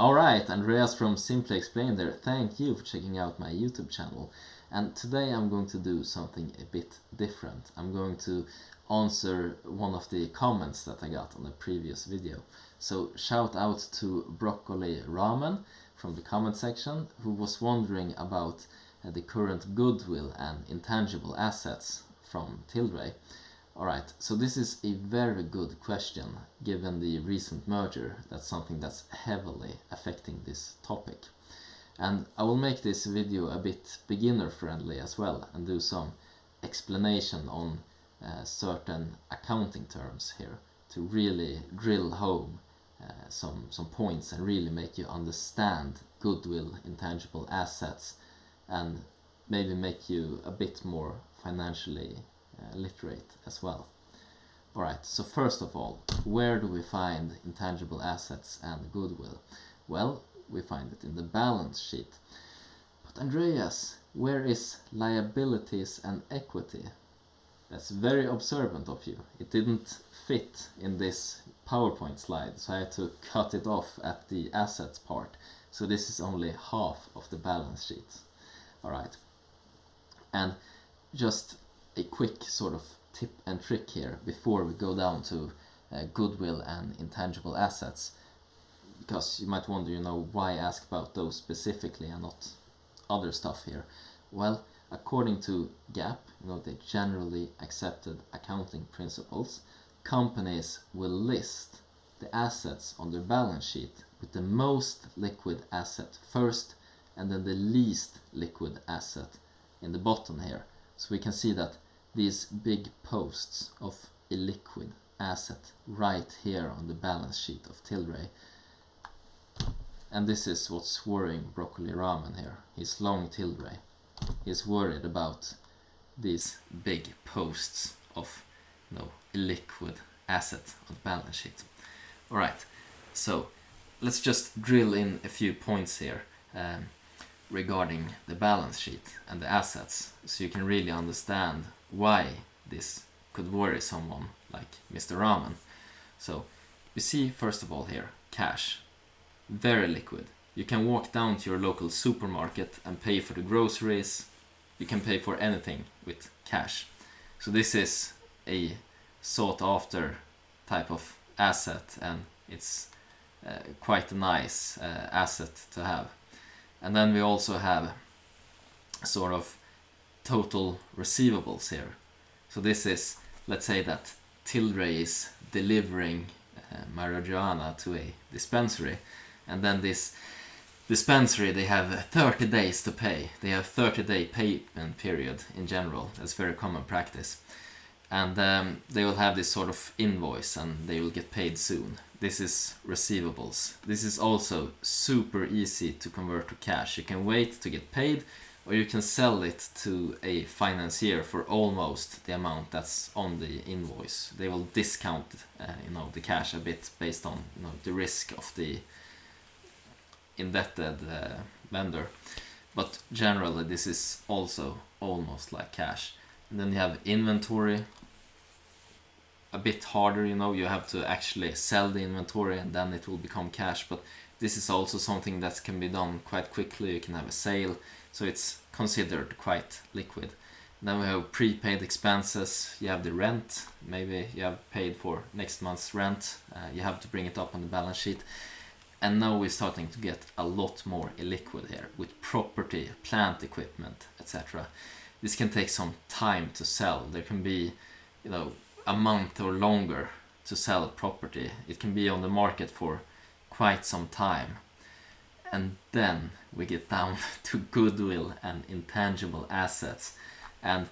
Alright, Andreas from Simply Explained there. Thank you for checking out my YouTube channel. And today I'm going to do something a bit different. I'm going to answer one of the comments that I got on the previous video. So shout out to Broccoli Ramen from the comment section, who was wondering about the current goodwill and intangible assets from Tilray. Alright, so this is a very good question given the recent merger. That's something that's heavily affecting this topic. And I will make this video a bit beginner friendly as well and do some explanation on certain accounting terms here to really drill home some points and really make you understand goodwill, intangible assets, and maybe make you a bit more financially literate as well. Alright, so first of all, where do we find intangible assets and goodwill? Well, we find it in the balance sheet. But Andreas, where is liabilities and equity? That's very observant of you. It didn't fit in this PowerPoint slide, so I had to cut it off at the assets part. So this is only half of the balance sheet. Alright, and just a quick sort of tip and trick here before we go down to goodwill and intangible assets, because you might wonder, why ask about those specifically and not other stuff here. Well, according to GAAP, the generally accepted accounting principles, companies will list the assets on their balance sheet with the most liquid asset first and then the least liquid asset in the bottom here. So we can see that these big posts of illiquid asset right here on the balance sheet of Tilray. And this is what's worrying Broccoli Ramen here. He's long Tilray. He's worried about these big posts of illiquid asset on the balance sheet. Alright, so let's just drill in a few points here regarding the balance sheet and the assets, so you can really understand why this could worry someone like Mr. Ramen. So you see, first of all here, cash, very liquid. You can walk down to your local supermarket and pay for the groceries. You can pay for anything with cash. So this is a sought after type of asset, and it's quite a nice asset to have. And then we also have sort of total receivables here. So this is, let's say that Tilray is delivering marijuana to a dispensary, and then this dispensary, they have 30 days to pay. They have 30-day payment period in general. That's very common practice. And they will have this sort of invoice and they will get paid soon. This is receivables. This is also super easy to convert to cash. You can wait to get paid, or you can sell it to a financier for almost the amount that's on the invoice. They will discount the cash a bit based on the risk of the indebted vendor. But generally this is also almost like cash. And then you have inventory. A bit harder, you have to actually sell the inventory and then it will become cash, but this is also something that can be done quite quickly. You can have a sale, so it's considered quite liquid. Then we have prepaid expenses. You have the rent, maybe you have paid for next month's rent, you have to bring it up on the balance sheet. And now we're starting to get a lot more illiquid here with property, plant equipment, etc. This can take some time to sell. There can be a month or longer to sell property. It can be on the market for quite some time. And then we get down to goodwill and intangible assets. And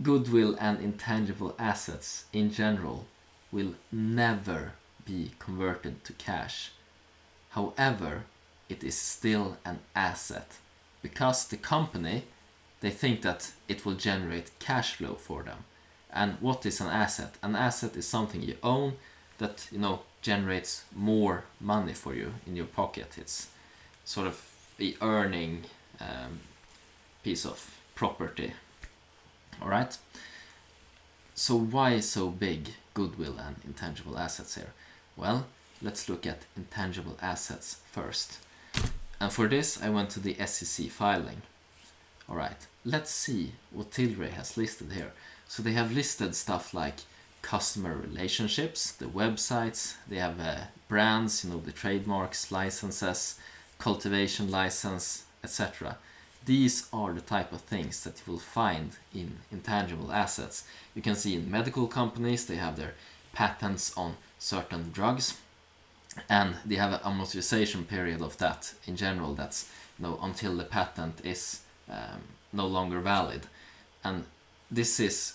goodwill and intangible assets in general will never be converted to cash. However, it is still an asset because the company, they think that it will generate cash flow for them. And what is an asset? An asset is something you own that generates more money for you in your pocket. It's sort of a earning piece of property. Alright? So why so big goodwill and intangible assets here? Well, let's look at intangible assets first. And for this I went to the SEC filing. Alright, let's see what Tilray has listed here. So they have listed stuff like customer relationships, the websites, they have brands, the trademarks, licenses, cultivation license, etc. These are the type of things that you will find in intangible assets. You can see in medical companies they have their patents on certain drugs, and they have an amortization period of that. In general, that's until the patent is no longer valid. And this is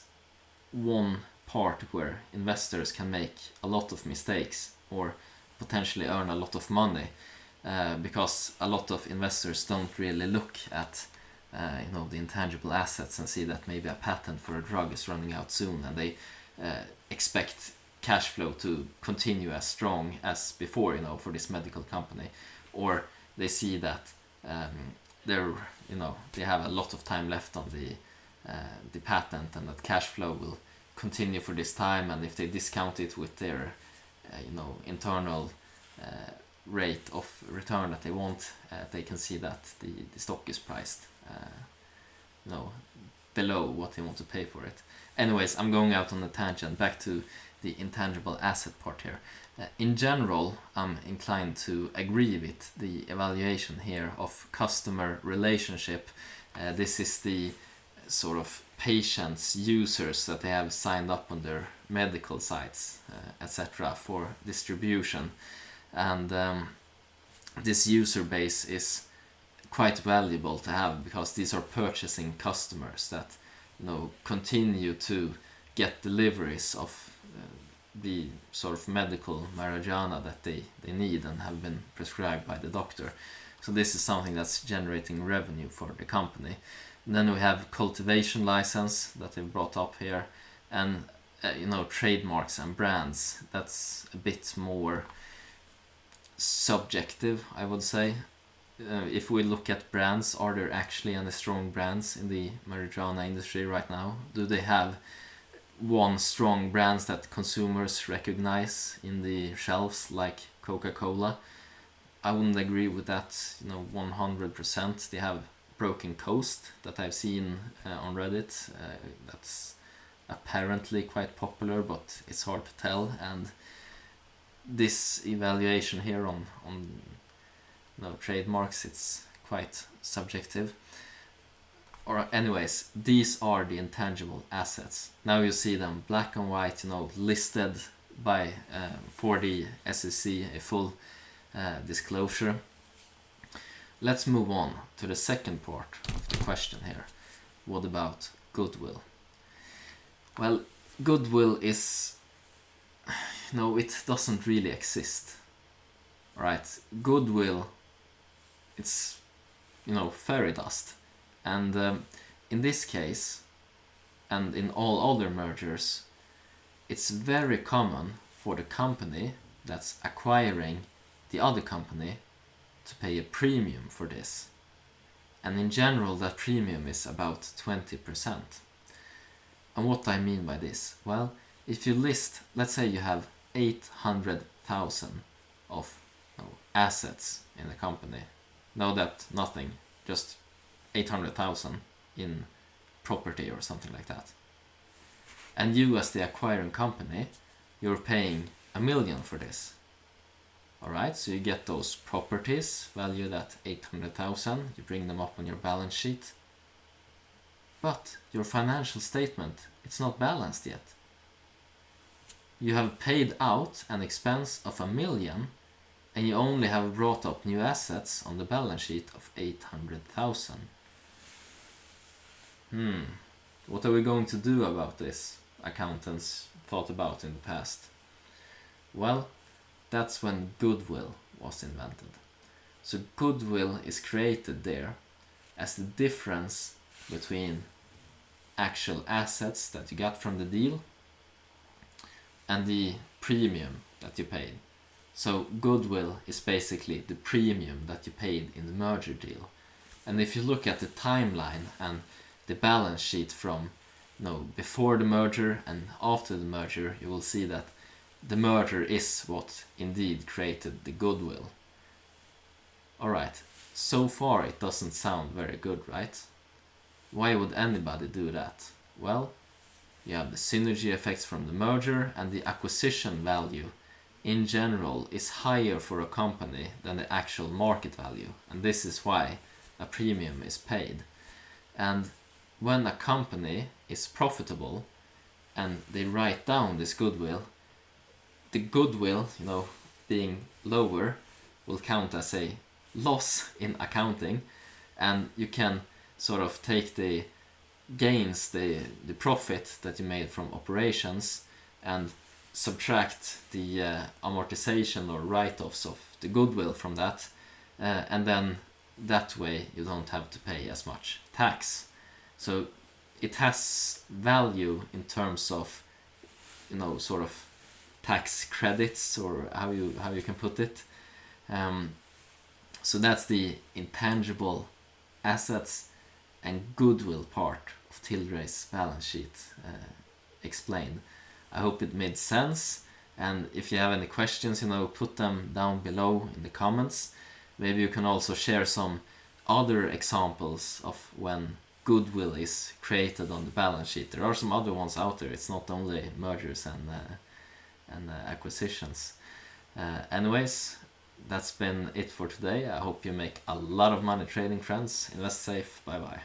one part where investors can make a lot of mistakes or potentially earn a lot of money, because a lot of investors don't really look at the intangible assets and see that maybe a patent for a drug is running out soon, and they expect cash flow to continue as strong as before, for this medical company, or they see that they have a lot of time left on the patent, and that cash flow will continue for this time, and if they discount it with their internal rate of return that they want, they can see that the stock is priced below what they want to pay for it. Anyways, I'm going out on a tangent. Back to the intangible asset part here. In general, I'm inclined to agree with the evaluation here of customer relationship. This is the sort of patients, users that they have signed up on their medical sites, etc. for distribution. And this user base is quite valuable to have, because these are purchasing customers that continue to get deliveries of the sort of medical marijuana that they need and have been prescribed by the doctor. So this is something that's generating revenue for the company. And then we have cultivation license that they've brought up here, and trademarks and brands. That's a bit more subjective, I would say. If we look at brands, are there actually any strong brands in the marijuana industry right now? Do they have one strong brands that consumers recognize in the shelves, like Coca-Cola? I wouldn't agree with that 100%. They have Broken Coast that I've seen on Reddit. That's apparently quite popular, but it's hard to tell. And this evaluation here on trademarks, it's quite subjective. Or anyways, these are the intangible assets. Now you see them black and white, listed by for the SEC, a full disclosure. Let's move on to the second part of the question here. What about goodwill? Well, goodwill is, it doesn't really exist. Alright, goodwill, it's, fairy dust. And in this case, and in all other mergers, it's very common for the company that's acquiring the other company to pay a premium for this. And in general, that premium is about 20%. And what I mean by this? Well, if you list, let's say you have 800,000 of assets in the company. No debt, nothing, just 800,000 in property or something like that. And you, as the acquiring company, you're paying $1 million for this. Alright, so you get those properties valued at 800,000, you bring them up on your balance sheet. But your financial statement, it's not balanced yet. You have paid out an expense of $1 million, and you only have brought up new assets on the balance sheet of 800,000. What are we going to do about this? Accountants thought about in the past. Well, that's when goodwill was invented. So goodwill is created there as the difference between actual assets that you got from the deal and the premium that you paid. So goodwill is basically the premium that you paid in the merger deal. And if you look at the timeline and the balance sheet from before the merger and after the merger, you will see that the merger is what indeed created the goodwill. Alright, so far it doesn't sound very good, right? Why would anybody do that? Well, you have the synergy effects from the merger, and the acquisition value in general is higher for a company than the actual market value, and this is why a premium is paid. And when a company is profitable and they write down this goodwill, the goodwill, being lower, will count as a loss in accounting, and you can sort of take the gains, the profit that you made from operations, and subtract the amortization or write-offs of the goodwill from that, and then that way you don't have to pay as much tax. So it has value in terms of sort of tax credits, or how you can put it. So that's the intangible assets and goodwill part of Tilray's balance sheet explained. I hope it made sense, and if you have any questions, put them down below in the comments. Maybe you can also share some other examples of when goodwill is created on the balance sheet. There are some other ones out there. It's not only mergers and acquisitions. Anyways, that's been it for today. I hope you make a lot of money trading, friends. Invest safe. Bye bye.